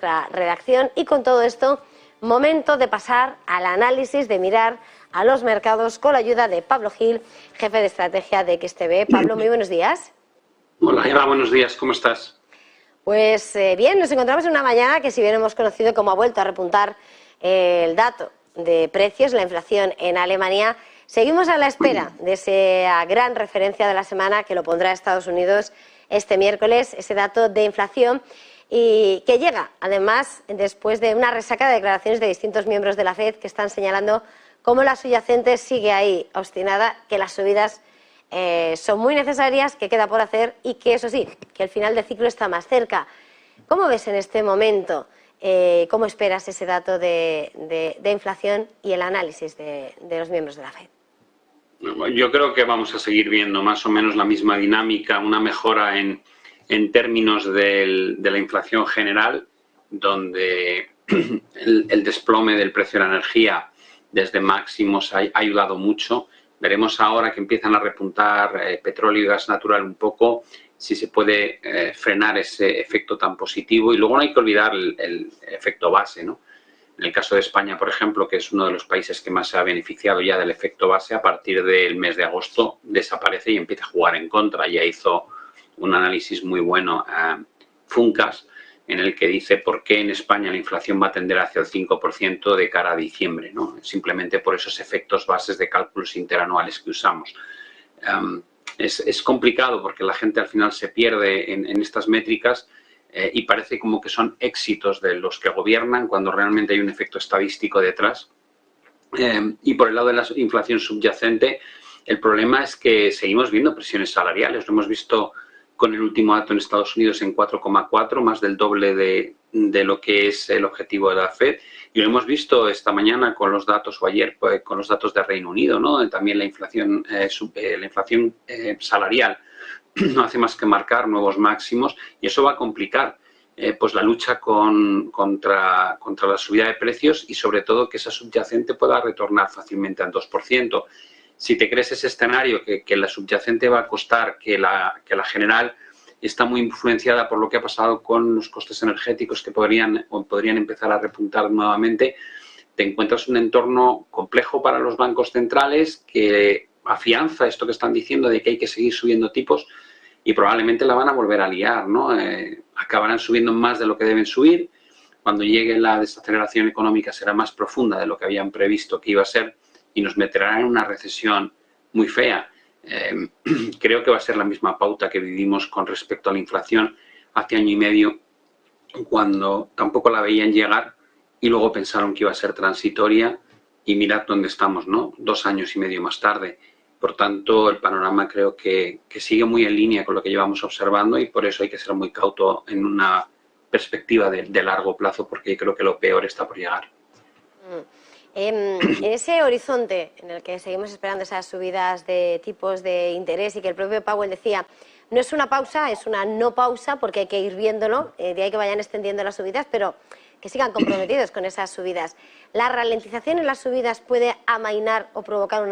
nuestra redacción. Y con todo esto, momento de pasar al análisis, de mirar a los mercados con la ayuda de Pablo Gil, jefe de estrategia de XTB. Pablo, muy buenos días. Hola Eva, buenos días, ¿cómo estás? Pues bien, nos encontramos en una mañana que, si bien hemos conocido cómo ha vuelto a repuntar el dato de precios, la inflación en Alemania, seguimos a la espera de esa gran referencia de la semana que lo pondrá Estados Unidos este miércoles, ese dato de inflación, y que llega además después de una resaca de declaraciones de distintos miembros de la FED que están señalando cómo la subyacente sigue ahí obstinada, que las subidas son muy necesarias, que queda por hacer y que, eso sí, que el final del ciclo está más cerca. ¿Cómo ves en este momento? ¿Cómo esperas ese dato de inflación y el análisis de los miembros de la FED? Yo creo que vamos a seguir viendo más o menos la misma dinámica, una mejora en términos de la inflación general, donde el desplome del precio de la energía desde máximos ha ayudado mucho. Veremos ahora que empiezan a repuntar petróleo y gas natural un poco, si se puede frenar ese efecto tan positivo. Y luego no hay que olvidar el efecto base, ¿no? En el caso de España, por ejemplo, que es uno de los países que más se ha beneficiado ya del efecto base, a partir del mes de agosto desaparece y empieza a jugar en contra. Ya hizo un análisis muy bueno Funcas, en el que dice por qué en España la inflación va a tender hacia el 5% de cara a diciembre, ¿no? Simplemente por esos efectos bases de cálculos interanuales que usamos. Es complicado porque la gente al final se pierde en estas métricas y parece como que son éxitos de los que gobiernan cuando realmente hay un efecto estadístico detrás. Y por el lado de la inflación subyacente, el problema es que seguimos viendo presiones salariales. Lo hemos visto con el último dato en Estados Unidos en 4,4, más del doble de lo que es el objetivo de la FED. Y lo hemos visto esta mañana con los datos, o ayer con los datos de Reino Unido, ¿no? También la inflación salarial no hace más que marcar nuevos máximos, y eso va a complicar pues la lucha contra la subida de precios, y sobre todo que esa subyacente pueda retornar fácilmente al 2%. Si te crees ese escenario que la subyacente va a costar, que la general está muy influenciada por lo que ha pasado con los costes energéticos que podrían empezar a repuntar nuevamente, te encuentras un entorno complejo para los bancos centrales que afianza esto que están diciendo de que hay que seguir subiendo tipos, y probablemente la van a volver a liar, ¿no? Acabarán subiendo más de lo que deben subir. Cuando llegue la desaceleración económica será más profunda de lo que habían previsto que iba a ser, y nos meterá en una recesión muy fea. Creo que va a ser la misma pauta que vivimos con respecto a la inflación hace año y medio, cuando tampoco la veían llegar y luego pensaron que iba a ser transitoria, y mirad dónde estamos, ¿no? 2 años y medio más tarde. Por tanto, el panorama creo que sigue muy en línea con lo que llevamos observando, y por eso hay que ser muy cauto en una perspectiva de largo plazo, porque creo que lo peor está por llegar. En ese horizonte en el que seguimos esperando esas subidas de tipos de interés, y que el propio Powell decía, no es una pausa, es una no pausa, porque hay que ir viéndolo, de ahí que vayan extendiendo las subidas, pero que sigan comprometidos con esas subidas. ¿La ralentización en las subidas puede amainar o provocar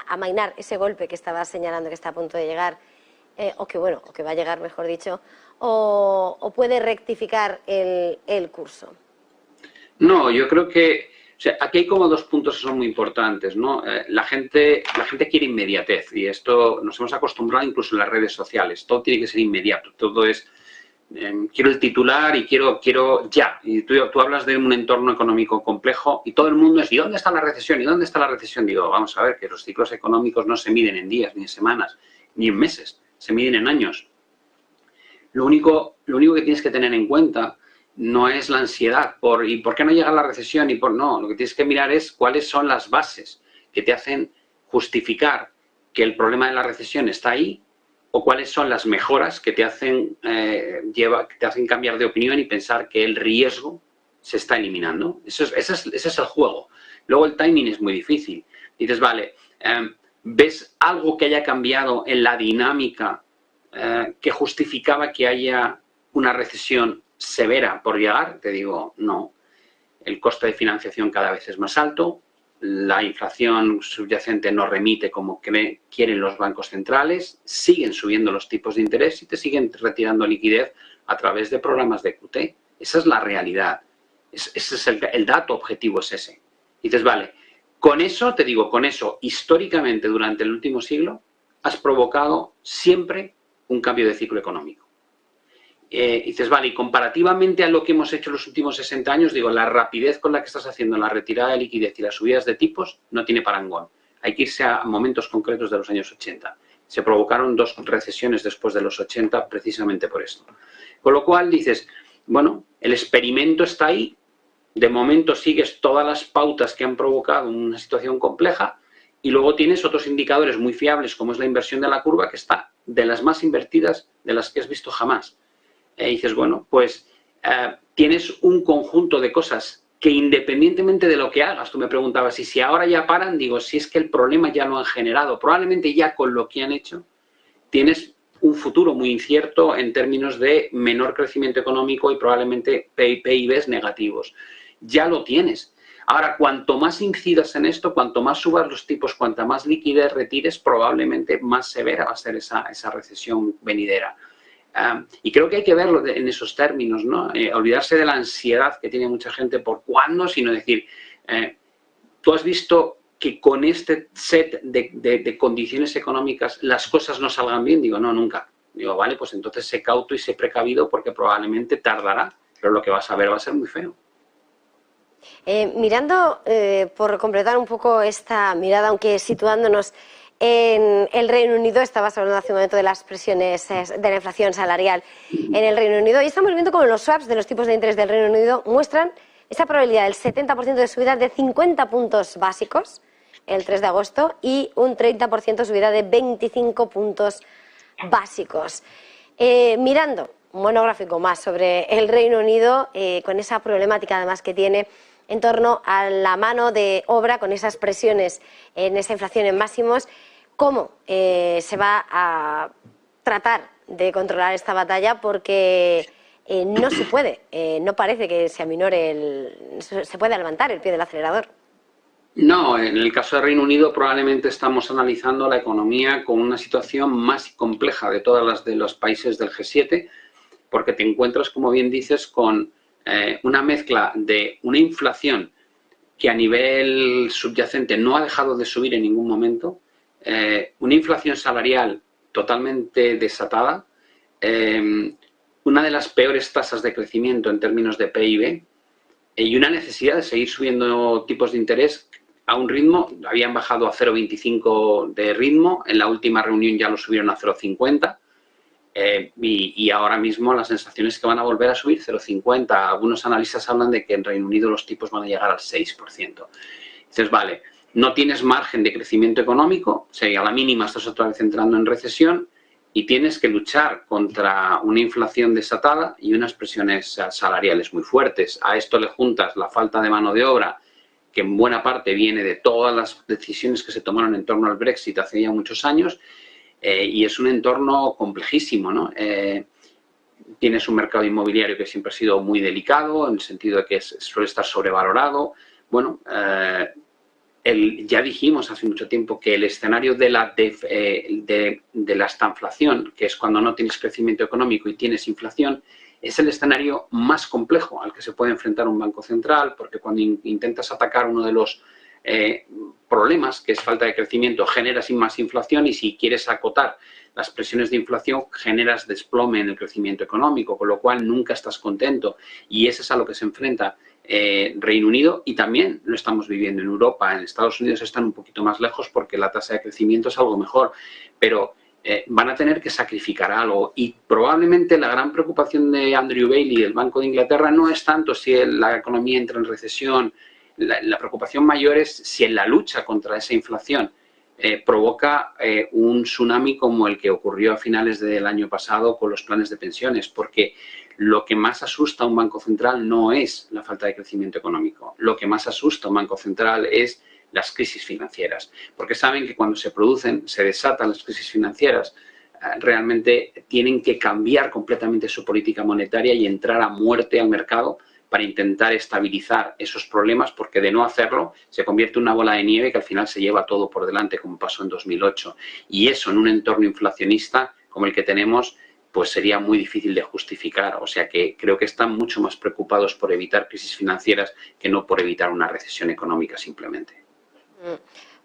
amainar ese golpe que estaba señalando que está a punto de llegar, o que va a llegar, mejor dicho, o puede rectificar el curso? No, yo creo que aquí hay como 2 puntos que son muy importantes, ¿no? La gente quiere inmediatez, y esto nos hemos acostumbrado incluso en las redes sociales. Todo tiene que ser inmediato, todo es quiero el titular y quiero ya. Y tú hablas de un entorno económico complejo y todo el mundo es, ¿y dónde está la recesión? ¿Y dónde está la recesión? Digo, vamos a ver, que los ciclos económicos no se miden en días, ni en semanas, ni en meses, se miden en años. Lo único que tienes que tener en cuenta no es la ansiedad ¿y por qué no llega la recesión? No, lo que tienes que mirar es cuáles son las bases que te hacen justificar que el problema de la recesión está ahí, o cuáles son las mejoras que te hacen cambiar de opinión y pensar que el riesgo se está eliminando. Ese es el juego. Luego el timing es muy difícil. Dices, vale, ¿ves algo que haya cambiado en la dinámica que justificaba que haya una recesión severa por llegar? Te digo, no. El coste de financiación cada vez es más alto, la inflación subyacente no remite como quieren los bancos centrales, siguen subiendo los tipos de interés y te siguen retirando liquidez a través de programas de QT. Esa es la realidad. Ese es el dato objetivo, es ese. Y dices, vale, con eso, te digo, con eso, históricamente durante el último siglo, has provocado siempre un cambio de ciclo económico. Y dices, vale, y comparativamente a lo que hemos hecho en los últimos 60 años, digo, la rapidez con la que estás haciendo la retirada de liquidez y las subidas de tipos no tiene parangón. Hay que irse a momentos concretos de los años 80. Se provocaron 2 recesiones después de los 80 precisamente por esto. Con lo cual dices, bueno, el experimento está ahí, de momento sigues todas las pautas que han provocado una situación compleja y luego tienes otros indicadores muy fiables como es la inversión de la curva que está de las más invertidas de las que has visto jamás. Y dices, bueno, pues tienes un conjunto de cosas que independientemente de lo que hagas, tú me preguntabas, y si ahora ya paran, digo, si es que el problema ya lo han generado, probablemente ya con lo que han hecho, tienes un futuro muy incierto en términos de menor crecimiento económico y probablemente PIBs negativos. Ya lo tienes. Ahora, cuanto más incidas en esto, cuanto más subas los tipos, cuanta más liquidez retires, probablemente más severa va a ser esa recesión venidera. Y creo que hay que verlo en esos términos, ¿no? Olvidarse de la ansiedad que tiene mucha gente por cuándo, sino decir, tú has visto que con este set de condiciones económicas las cosas no salgan bien. Digo, no, nunca. Digo, vale, pues entonces sé cauto y sé precavido porque probablemente tardará, pero lo que vas a ver va a ser muy feo. Mirando, por completar un poco esta mirada, aunque situándonos en el Reino Unido, estabas hablando hace un momento de las presiones de la inflación salarial en el Reino Unido, y estamos viendo cómo los swaps de los tipos de interés del Reino Unido muestran esa probabilidad del 70% de subida de 50 puntos básicos el 3 de agosto y un 30% subida de 25 puntos básicos. Mirando un monográfico más sobre el Reino Unido, con esa problemática además que tiene en torno a la mano de obra, con esas presiones en esa inflación en máximos, ¿cómo se va a tratar de controlar esta batalla? Porque no se puede, no parece que se aminore, se pueda levantar el pie del acelerador. No, en el caso del Reino Unido probablemente estamos analizando la economía con una situación más compleja de todas las de los países del G7, porque te encuentras, como bien dices, con una mezcla de una inflación que a nivel subyacente no ha dejado de subir en ningún momento, una inflación salarial totalmente desatada, una de las peores tasas de crecimiento en términos de PIB y una necesidad de seguir subiendo tipos de interés a un ritmo. Habían bajado a 0,25 de ritmo, en la última reunión ya lo subieron a 0,50. Y ahora mismo la sensación es que van a volver a subir 0,50. Algunos analistas hablan de que en Reino Unido los tipos van a llegar al 6%. Dices, vale, no tienes margen de crecimiento económico, o sea, a la mínima estás otra vez entrando en recesión y tienes que luchar contra una inflación desatada y unas presiones salariales muy fuertes. A esto le juntas la falta de mano de obra, que en buena parte viene de todas las decisiones que se tomaron en torno al Brexit hace ya muchos años. Y es un entorno complejísimo, ¿no? Tienes un mercado inmobiliario que siempre ha sido muy delicado, en el sentido de que suele estar sobrevalorado. Bueno, ya dijimos hace mucho tiempo que el escenario de la estanflación, que es cuando no tienes crecimiento económico y tienes inflación, es el escenario más complejo al que se puede enfrentar un banco central, porque cuando intentas atacar uno de los problemas, que es falta de crecimiento, generas más inflación, y si quieres acotar las presiones de inflación, generas desplome en el crecimiento económico, con lo cual nunca estás contento, y eso es a lo que se enfrenta Reino Unido, y también lo estamos viviendo en Europa. En Estados Unidos están un poquito más lejos porque la tasa de crecimiento es algo mejor, pero van a tener que sacrificar algo, y probablemente la gran preocupación de Andrew Bailey y del Banco de Inglaterra no es tanto si la economía entra en recesión. La preocupación mayor es si en la lucha contra esa inflación provoca un tsunami como el que ocurrió a finales del año pasado con los planes de pensiones, porque lo que más asusta a un banco central no es la falta de crecimiento económico, lo que más asusta a un banco central es las crisis financieras, porque saben que cuando se producen, se desatan las crisis financieras, realmente tienen que cambiar completamente su política monetaria y entrar a muerte al mercado para intentar estabilizar esos problemas, porque de no hacerlo se convierte en una bola de nieve que al final se lleva todo por delante, como pasó en 2008. Y eso, en un entorno inflacionista como el que tenemos, pues sería muy difícil de justificar. O sea que creo que están mucho más preocupados por evitar crisis financieras que no por evitar una recesión económica simplemente.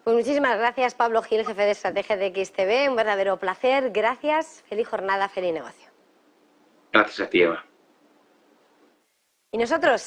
Pues muchísimas gracias, Pablo Gil, jefe de estrategia de XTB. Un verdadero placer. Gracias. Feliz jornada, feliz negocio. Gracias a ti, Eva. Y nosotros